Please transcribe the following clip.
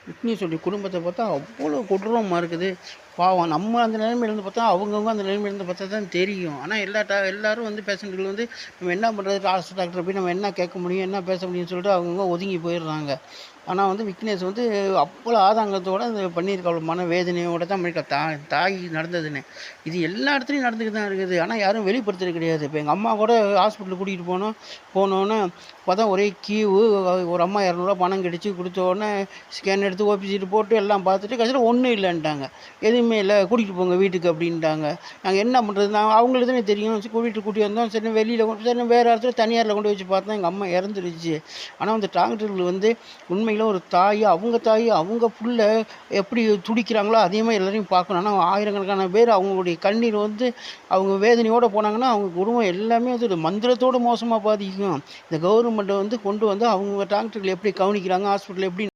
விக்னேஷோடைய குடும்பத்தை பார்த்தா அவ்வளோ கொடூரமாக இருக்குது. பாவம் நம்ம அந்த நிலைமையில இருந்து பார்த்தா அவங்கவங்க அந்த நிலைமையில இருந்து பார்த்தா தான் தெரியும். ஆனால் எல்லாரும் வந்து பேஷண்ட்டுகள் வந்து நம்ம என்ன பண்ணுறது, டாக்டரை போய் நம்ம என்ன கேட்க முடியும், என்ன பேச முடியும்னு சொல்லிட்டு அவங்கவங்க ஒதுங்கி போயிடுறாங்க. ஆனால் வந்து விக்னேஷ் வந்து அவ்வளோ ஆதங்கத்தோடு அது பண்ணியிருக்காள், மன வேதனையோடு தான் பண்ணியிருக்கா. தாய் நடந்ததுன்னு இது எல்லா இடத்துலையும் நடந்துக்கிட்டு தான் இருக்குது. ஆனால் யாரும் வெளிப்படுத்துறது கிடையாது. இப்போ எங்கள் அம்மா கூட ஹாஸ்பிட்டலுக்கு கூட்டிகிட்டு போனோன்னே பார்த்தா ஒரே கியூவு. ஒரு அம்மா இரநூறுவா பணம் கடிச்சு கொடுத்தோடனே ஸ்கேன் எடுத்து ஓபி சீட்டு போட்டு எல்லாம் பார்த்துட்டு கடைசியில் ஒன்றும் இல்லைன்ட்டாங்க. எதுவுமே இல்லை, கூட்டிகிட்டு போங்க வீட்டுக்கு அப்படின்ட்டாங்க. நாங்கள் என்ன பண்ணுறது, அவங்களுக்கு தானே தெரியும். வீட்டுக்கு கூட்டி வந்தோம். சரி வெளியில் சரி வேறு இடத்துல தனியாரில் கொண்டு வச்சு பார்த்தா எங்கள் அம்மா இறந்துருச்சு. ஆனால் அந்த டாக்டர்கள் வந்து உண்மையில் ஒரு தாய் அவங்க புள்ள எப்படி துடிக்கிறாங்களோ அதே மாதிரி எல்லாரையும் பார்க்கணும். ஆனால் ஆயிரக்கணக்கான பேர் அவங்களுடைய கண்ணீர் வந்து அவங்க வேதனையோடு போனாங்கன்னா அவங்க குடும்பம் எல்லாமே வந்து மந்திரத்தோடு மோசமாக பாதிக்கும். இந்த கவர்மெண்ட்டை வந்து கொண்டு வந்து அவங்க டாக்டர்கள் எப்படி கவனிக்கிறாங்க, ஹாஸ்பிட்டல் எப்படி